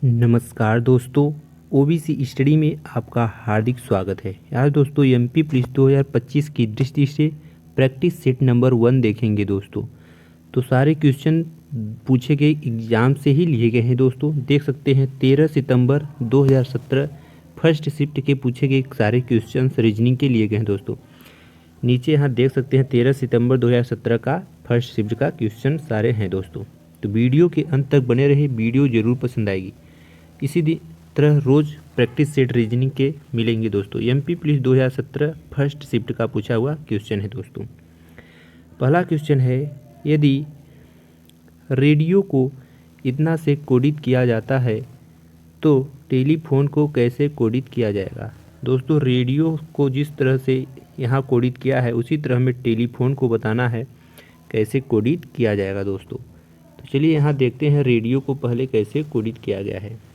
नमस्कार दोस्तों, OBC study में आपका हार्दिक स्वागत है। आज दोस्तों एमपी पुलिस 2025 की दृष्टि से प्रैक्टिस सेट नंबर 1 देखेंगे दोस्तों। तो सारे क्वेश्चन पूछे गए एग्ज़ाम से ही लिए गए हैं दोस्तों। देख सकते हैं 13 सितंबर 2017 फर्स्ट शिफ्ट के पूछे गए सारे क्वेश्चन रीजनिंग के लिए गए हैं दोस्तों। नीचे यहाँ देख सकते हैं 13 सितंबर 2017 का फर्स्ट शिफ्ट का क्वेश्चन सारे हैं दोस्तों। तो वीडियो के अंत तक बने रहे, वीडियो ज़रूर पसंद आएगी। इसी तरह रोज़ प्रैक्टिस सेट रीजनिंग के मिलेंगे दोस्तों। एमपी पुलिस 2017 फर्स्ट शिफ्ट का पूछा हुआ क्वेश्चन है दोस्तों। पहला क्वेश्चन है, यदि रेडियो को इतना से कोडित किया जाता है तो टेलीफोन को कैसे कोडित किया जाएगा। दोस्तों रेडियो को जिस तरह से यहाँ कोडित किया है उसी तरह हमें टेलीफोन को बताना है कैसे कोडित किया जाएगा दोस्तों। तो चलिए यहाँ देखते हैं रेडियो को पहले कैसे कोडित किया गया है।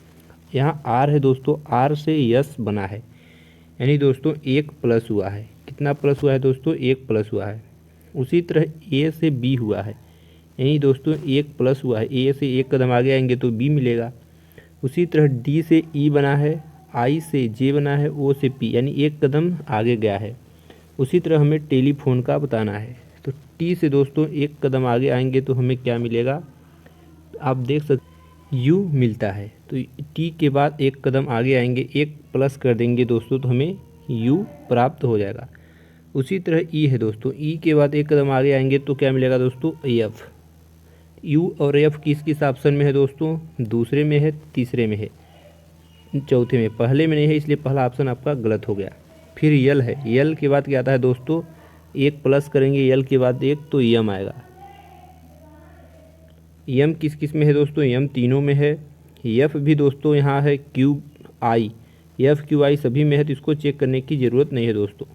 यहाँ आर है दोस्तों, आर से यस बना है, यानी दोस्तों एक प्लस हुआ है। कितना प्लस हुआ है दोस्तों? एक प्लस हुआ है। उसी तरह ए से बी हुआ है, यानी दोस्तों एक प्लस हुआ है। ए से एक कदम आगे आएंगे तो बी मिलेगा। उसी तरह डी से ई बना है, आई से जे बना है, ओ से पी, यानी एक कदम आगे गया है। उसी तरह हमें टेलीफोन का बताना है। तो टी से दोस्तों एक कदम आगे आएंगे तो हमें क्या मिलेगा? आप देख सकते यू मिलता है। तो टी के बाद एक कदम आगे आएंगे, एक प्लस कर देंगे दोस्तों तो हमें यू प्राप्त हो जाएगा। उसी तरह ई है दोस्तों, ई के बाद एक कदम आगे आएंगे तो क्या मिलेगा दोस्तों? एफ। यू और एफ किस किस ऑप्शन में है दोस्तों? दूसरे में है, तीसरे में है, चौथे में। पहले में नहीं है, इसलिए पहला ऑप्शन आपका गलत हो गया। फिर यल है, यल के बाद क्या आता है दोस्तों? एक प्लस करेंगे यल के बाद एक तो यम आएगा। यम किस किस में है दोस्तों? यम तीनों में है। एफ भी दोस्तों यहाँ है, Q I, F Q I सभी में है, तो इसको चेक करने की ज़रूरत नहीं है दोस्तों।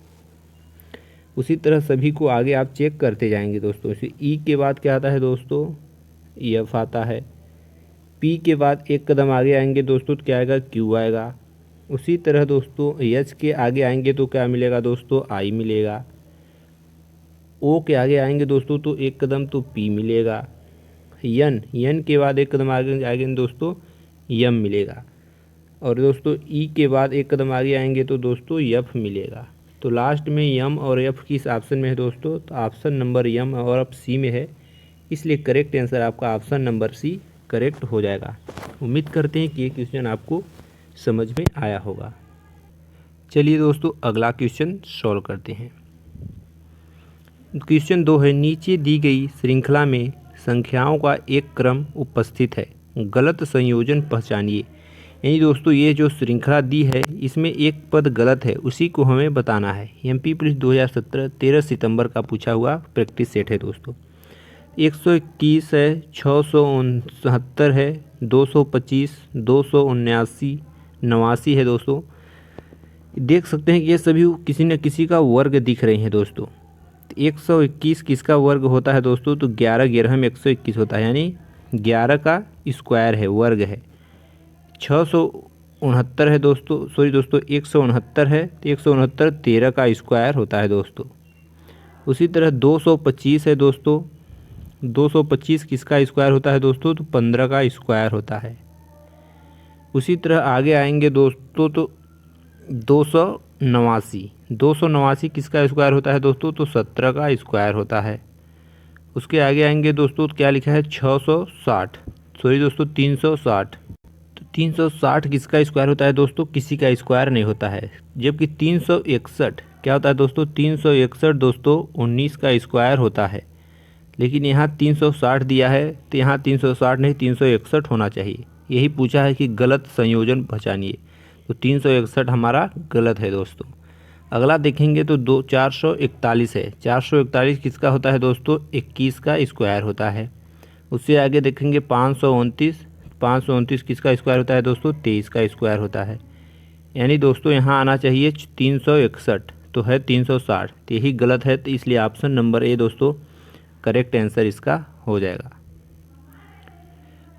उसी तरह सभी को आगे आप चेक करते जाएंगे दोस्तों। इसे ई के बाद क्या आता है दोस्तों? एफ आता है। पी के बाद एक कदम आगे आएंगे दोस्तों तो क्या आएगा? क्यू आएगा। उसी तरह दोस्तों एच के आगे आएंगे तो क्या मिलेगा दोस्तों? आई मिलेगा। ओ के आगे आएंगे दोस्तों तो एक कदम तो पी मिलेगा। यन के बाद एक कदम आगे आएंगे दोस्तों यम मिलेगा। और दोस्तों ई के बाद एक कदम आगे आएंगे तो दोस्तों यफ मिलेगा। तो लास्ट में यम और यफ किस ऑप्शन में है दोस्तों? तो ऑप्शन नंबर यम और अब सी में है, इसलिए करेक्ट आंसर आपका ऑप्शन नंबर सी करेक्ट हो जाएगा। उम्मीद करते हैं कि ये क्वेश्चन आपको समझ में आया होगा। चलिए दोस्तों अगला क्वेश्चन सॉल्व करते हैं। क्वेश्चन 2 है, नीचे दी गई श्रृंखला में संख्याओं का एक क्रम उपस्थित है, गलत संयोजन पहचानिए। यानी दोस्तों ये जो श्रृंखला दी है इसमें एक पद गलत है, उसी को हमें बताना है। एमपी पुलिस 2017 13 सितंबर का पूछा हुआ प्रैक्टिस सेट है दोस्तों। 121 है, 669 है, 225, 279, 89 है दोस्तों। देख सकते हैं कि ये सभी किसी न किसी का वर्ग दिख रहे हैं दोस्तों। 121 किसका वर्ग होता है दोस्तों? तो 11 11 में 121 होता है, यानी 11 का स्क्वायर है, वर्ग है। 669 है दोस्तों, 169 है तो 169 13 का स्क्वायर होता है दोस्तों। उसी तरह 225 है दोस्तों, 225 किसका स्क्वायर होता है दोस्तों? तो 15 का स्क्वायर होता है। उसी तरह आगे आएंगे दोस्तों तो 289 किसका स्क्वायर होता है दोस्तों? तो 17 का स्क्वायर होता है। उसके आगे आएंगे दोस्तों तो क्या लिखा है? 360। तो 360 किसका स्क्वायर होता है दोस्तों? किसी का स्क्वायर नहीं होता है। जबकि 361 क्या होता है दोस्तों? 361 दोस्तों 19 का स्क्वायर होता है। लेकिन यहाँ 360 दिया है तो यहाँ 360 नहीं 361 होना चाहिए। यही पूछा है कि गलत संयोजन पहचानिए, तो 361 हमारा गलत है दोस्तों। अगला देखेंगे तो 441 है, 441 किसका होता है दोस्तों? 21 का स्क्वायर होता है। उससे आगे देखेंगे 529 किसका स्क्वायर होता है दोस्तों? 23 का स्क्वायर होता है। यानी दोस्तों यहाँ आना चाहिए 361, तो है 360, तो यही गलत है, तो इसलिए ऑप्शन नंबर ए दोस्तों करेक्ट आंसर इसका हो जाएगा।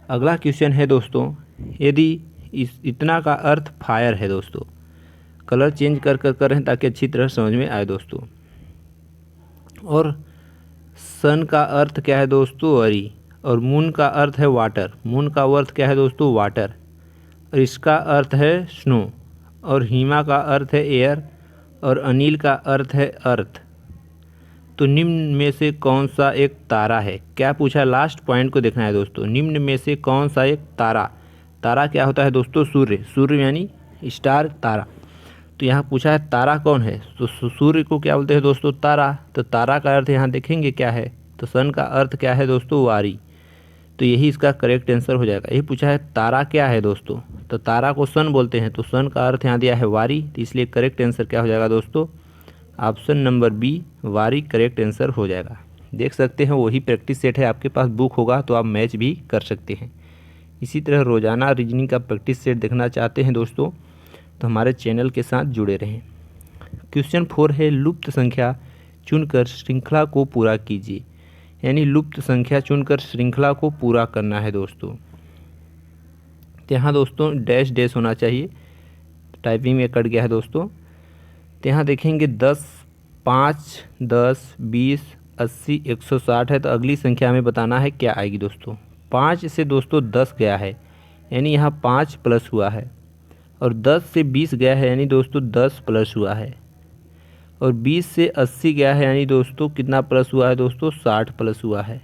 अगला क्वेश्चन है दोस्तों, यदि इतना का अर्थ फायर है दोस्तों। कलर चेंज कर रहे हैं ताकि अच्छी तरह समझ में आए दोस्तों। और सन का अर्थ क्या है दोस्तों? अरी। और मून का अर्थ है वाटर। मून का अर्थ क्या है दोस्तों? वाटर। और इसका अर्थ है स्नो, और हिमा का अर्थ है एयर, और अनिल का अर्थ है अर्थ। तो निम्न में से कौन सा एक तारा है? क्या पूछा है, लास्ट पॉइंट को देखना है दोस्तों। निम्न में से कौन सा एक तारा, तारा क्या होता है दोस्तों? सूर्य, सूर्य यानी स्टार, तारा। तो यहाँ पूछा है तारा कौन है, तो सूर्य को क्या बोलते हैं दोस्तों? तारा। तो तारा का अर्थ यहाँ देखेंगे क्या है, तो सन का अर्थ क्या है दोस्तों? वारी। तो यही इसका करेक्ट आंसर हो जाएगा। यही पूछा है तारा क्या है दोस्तों, तो तारा को सन बोलते हैं, तो सन का अर्थ यहाँ दिया है वारी, तो इसलिए करेक्ट आंसर क्या हो जाएगा दोस्तों? ऑप्शन नंबर बी, वारी, करेक्ट आंसर हो जाएगा। देख सकते हैं वही प्रैक्टिस सेट है, आपके पास बुक होगा तो आप मैच भी कर सकते हैं। इसी तरह रोज़ाना रीजनिंग का प्रैक्टिस सेट देखना चाहते हैं दोस्तों, तो हमारे चैनल के साथ जुड़े रहें। क्वेश्चन 4 है, लुप्त संख्या चुनकर श्रृंखला को पूरा कीजिए। यानी लुप्त संख्या चुनकर श्रृंखला को पूरा करना है दोस्तों। तो यहाँ दोस्तों डैश डैश होना चाहिए, टाइपिंग में कट गया है दोस्तों। तो यहाँ देखेंगे 10, 5, 10, 20, 80, 160 है, तो अगली संख्या हमें बताना है क्या आएगी दोस्तों। 5 से दोस्तों 10 गया है, यानी यहाँ 5 प्लस हुआ है, और 10 से 20 गया है, यानी दोस्तों 10 प्लस हुआ है, और 20 से 80 गया है, यानी दोस्तों कितना प्लस हुआ है दोस्तों? 60 प्लस हुआ है,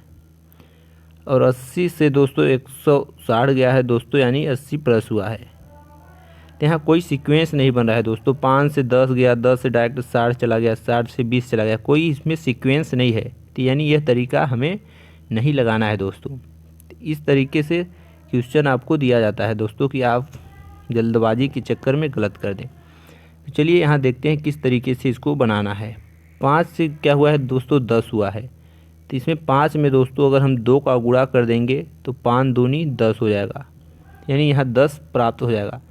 और 80 से दोस्तों 160 गया है दोस्तों, यानी 80 प्लस हुआ है। तो यहाँ कोई सीक्वेंस नहीं बन रहा है दोस्तों। 5 से 10 गया, 10 से डायरेक्ट 60 चला गया, 60 से 20 चला गया, कोई इसमें सीक्वेंस नहीं है। तो यानी यह तरीका हमें नहीं लगाना है दोस्तों। इस तरीके से क्वेश्चन आपको दिया जाता है दोस्तों कि आप जल्दबाजी के चक्कर में गलत कर दें। तो चलिए यहाँ देखते हैं किस तरीके से इसको बनाना है। 5 से क्या हुआ है दोस्तों? 10 हुआ है, तो इसमें 5 में दोस्तों अगर हम 2 का गुणा कर देंगे तो 5 दूनी 10 हो जाएगा, यानी यहाँ 10 प्राप्त हो जाएगा।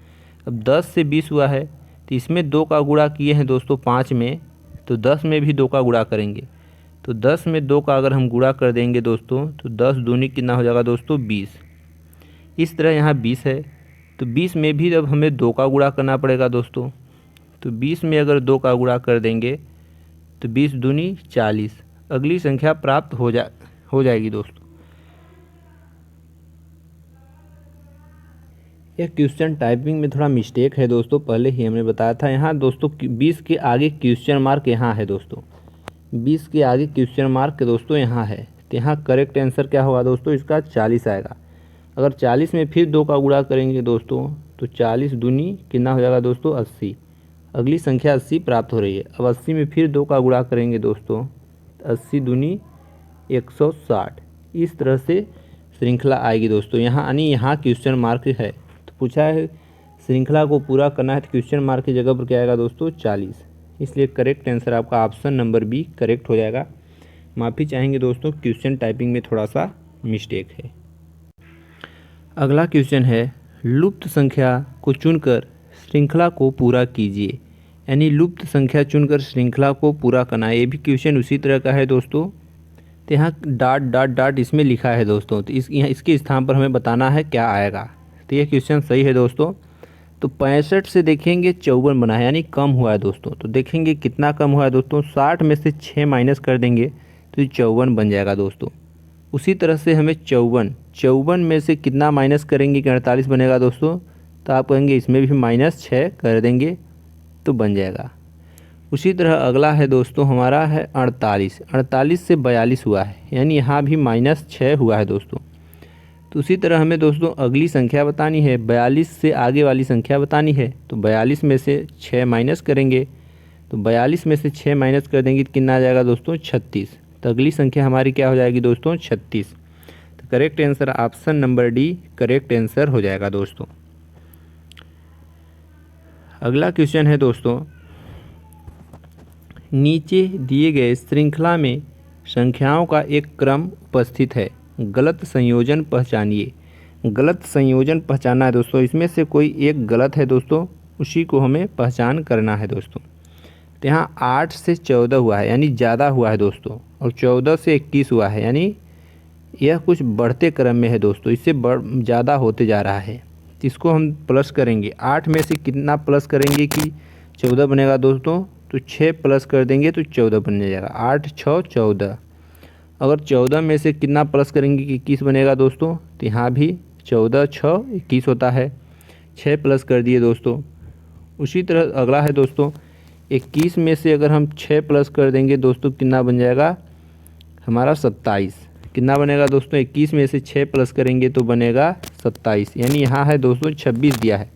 अब 10 से 20 हुआ है, तो इसमें 2 का गुणा किए हैं दोस्तों 5 में, तो 10 में भी 2 का गुणा करेंगे, तो 10 में 2 का अगर हम गुणा कर देंगे दोस्तों तो 10 दूनी कितना हो जाएगा दोस्तों? 20। इस तरह यहाँ 20 है, तो 20 में भी अब हमें 2 का गुणा करना पड़ेगा दोस्तों। तो 20 में अगर 2 का गुणा कर देंगे तो 20 दूनी 40, अगली संख्या प्राप्त हो जाएगी दोस्तों। यह क्वेश्चन टाइपिंग में थोड़ा मिस्टेक है दोस्तों, पहले ही हमने बताया था। यहाँ दोस्तों 20 के आगे क्वेश्चन मार्क यहाँ है दोस्तों, 20 के आगे क्वेश्चन मार्क दोस्तों यहाँ है, तो यहाँ करेक्ट आंसर क्या होगा दोस्तों? इसका 40 आएगा। अगर 40 में फिर 2 का गुणा करेंगे दोस्तों तो 40 दूनी कितना हो जाएगा दोस्तों? 80, अगली संख्या 80 प्राप्त हो रही है। अब 80 में फिर 2 का गुणा करेंगे दोस्तों, 80 दूनी 160, इस तरह से श्रृंखला आएगी दोस्तों। यहाँ यानी यहाँ क्वेश्चन मार्क है, तो पूछा है श्रृंखला को पूरा करना है, तो क्वेश्चन मार्क की जगह पर क्या आएगा दोस्तों? 40, इसलिए करेक्ट आंसर आपका ऑप्शन नंबर बी करेक्ट हो जाएगा। माफ़ी चाहेंगे दोस्तों, क्वेश्चन टाइपिंग में थोड़ा सा मिस्टेक है। अगला क्वेश्चन है, लुप्त संख्या को चुनकर श्रृंखला को पूरा कीजिए। यानी लुप्त संख्या चुनकर श्रृंखला को पूरा करना है। ये भी क्वेश्चन उसी तरह का है दोस्तों। तो यहाँ डॉट डॉट डॉट इसमें लिखा है दोस्तों, तो इसके स्थान पर हमें बताना है क्या आएगा। तो ये क्वेश्चन सही है दोस्तों। तो 65 से देखेंगे 54 बना है, यानी कम हुआ है दोस्तों। तो देखेंगे कितना कम हुआ है दोस्तों? 60 में से 6 माइनस कर देंगे तो 54 बन जाएगा दोस्तों। उसी तरह से हमें 54 में से कितना माइनस करेंगे कि 48 बनेगा दोस्तों? तो आप कहेंगे इसमें भी -6 कर देंगे तो बन जाएगा। उसी तरह अगला है दोस्तों हमारा है 48 से 42 हुआ है, यानी यहाँ भी -6 हुआ है दोस्तों। तो उसी तरह हमें दोस्तों अगली संख्या बतानी है, 42 से आगे वाली संख्या बतानी है। तो 42 में से 6 माइनस करेंगे, तो 42 में से 6 माइनस कर देंगे तो कितना आ जाएगा दोस्तों? 36। तो अगली संख्या हमारी क्या हो जाएगी दोस्तों? 36। तो correct answer option number D correct answer हो जाएगा दोस्तों। अगला क्वेश्चन है दोस्तों, नीचे दिए गए श्रृंखला में संख्याओं का एक क्रम उपस्थित है, गलत संयोजन पहचानिए। गलत संयोजन पहचानना है दोस्तों, इसमें से कोई एक गलत है दोस्तों, उसी को हमें पहचान करना है दोस्तों। तो यहाँ 8 से 14 हुआ है, यानी ज़्यादा हुआ है दोस्तों, और 14 से 21 हुआ है, यानी यह कुछ बढ़ते क्रम में है दोस्तों, इससे ज़्यादा होते जा रहा है। इसको हम प्लस करेंगे, 8 में से कितना प्लस करेंगे कि 14 बनेगा दोस्तों? तो 6 प्लस कर देंगे तो 14 बन जाएगा, 8 6 14। अगर 14 में से कितना प्लस करेंगे कि 21 बनेगा दोस्तों? तो यहाँ भी 14 6 21 होता है, 6 प्लस कर दिए दोस्तों। उसी तरह अगला है दोस्तों 21 में से अगर हम 6 प्लस कर देंगे दोस्तों कितना बन जाएगा हमारा 27। कितना बनेगा दोस्तों 21 में से 6 प्लस करेंगे तो बनेगा 27। यानी यहाँ है दोस्तों 26 दिया है,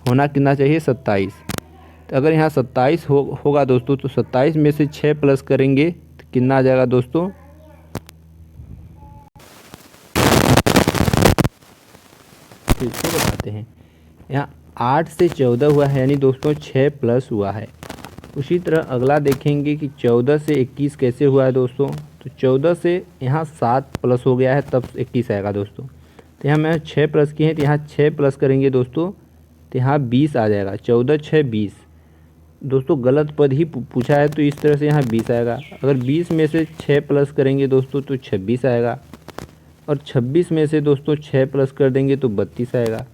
होना कितना चाहिए 27। तो अगर यहाँ 27 होगा दोस्तों तो 27 में से 6 प्लस करेंगे तो कितना आ जाएगा दोस्तों तो इसको बताते हैं। यहाँ 8 से 14 हुआ है यानी दोस्तों 6 प्लस हुआ है। उसी तरह अगला देखेंगे कि 14 से 21 कैसे हुआ है दोस्तों। तो 14 से यहाँ 7 प्लस हो गया है तब 21 आएगा दोस्तों। तो यहाँ मैं 6 प्लस किए हैं तो यहाँ 6 प्लस करेंगे दोस्तों तो यहाँ 20 आ जाएगा। 14 6 20 दोस्तों गलत पद ही पूछा है तो इस तरह से यहाँ 20 आएगा। अगर 20 में से 6 प्लस करेंगे दोस्तों तो 26 आएगा। और 26 में से दोस्तों 6 प्लस कर देंगे तो 32 आएगा।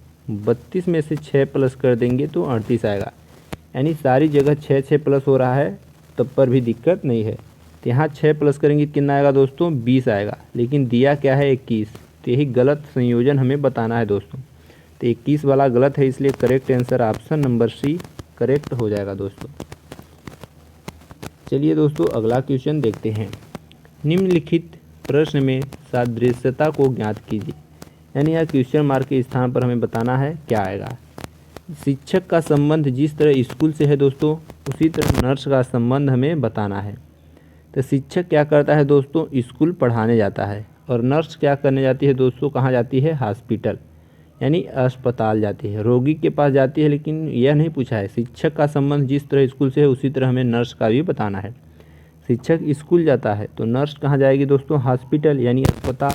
32 में से 6 प्लस कर देंगे तो 38 आएगा। यानी सारी जगह 6 6 प्लस हो रहा है तब पर भी दिक्कत नहीं है। तो यहाँ 6 प्लस करेंगे कितना आएगा दोस्तों 20 आएगा, लेकिन दिया क्या है 21। तो यही गलत संयोजन हमें बताना है दोस्तों। तो 21 वाला गलत है, इसलिए correct answer option number C correct हो जाएगा दोस्तों। चलिए दोस्तों अगला क्वेश्चन देखते हैं। निम्नलिखित प्रश्न में सादृश्यता को ज्ञात कीजिए। यानी यहाँ क्वेश्चन मार्क के स्थान पर हमें बताना है क्या आएगा। शिक्षक का संबंध जिस तरह स्कूल से है दोस्तों उसी तरह नर्स का संबंध हमें बताना है। तो शिक्षक क्या करता है दोस्तों स्कूल पढ़ाने जाता है, और नर्स क्या करने जाती है दोस्तों कहाँ जाती है हॉस्पिटल यानी अस्पताल जाती है, रोगी के पास जाती है। लेकिन यह नहीं पूछा है शिक्षक का संबंध जिस तरह स्कूल से है उसी तरह हमें नर्स का भी बताना है। शिक्षक स्कूल जाता है तो नर्स कहाँ जाएगी दोस्तों हॉस्पिटल यानी अस्पताल।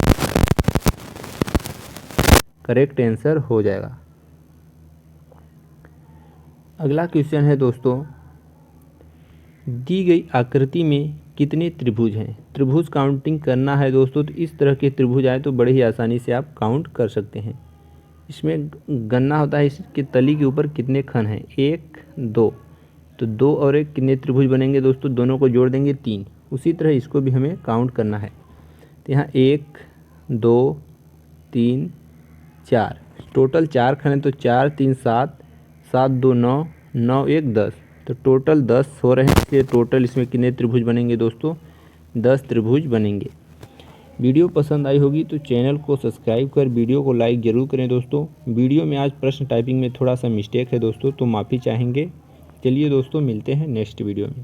करेक्ट आंसर हो जाएगा। अगला क्वेश्चन है दोस्तों दी गई आकृति में कितने त्रिभुज हैं। त्रिभुज काउंटिंग करना है दोस्तों तो इस तरह के त्रिभुज आए तो बड़े ही आसानी से आप काउंट कर सकते हैं। इसमें गणना होता है इसके तली के ऊपर कितने खंड हैं 1 2, तो 2 और 1 कितने त्रिभुज बनेंगे दोस्तों, दोनों को जोड़ देंगे 3। उसी तरह इसको भी हमें काउंट करना है। तो यहाँ 1 2 3 4 टोटल 4 खंड हैं, तो 4 3 7 7 2 9 9 1 10, तो टोटल 10 हो रहे हैं। इसलिए टोटल इसमें कितने त्रिभुज बनेंगे दोस्तों 10 त्रिभुज बनेंगे। वीडियो पसंद आई होगी तो चैनल को सब्सक्राइब कर वीडियो को लाइक ज़रूर करें दोस्तों। वीडियो में आज प्रश्न टाइपिंग में थोड़ा सा मिस्टेक है दोस्तों तो माफ़ी चाहेंगे। चलिए दोस्तों मिलते हैं नेक्स्ट वीडियो में।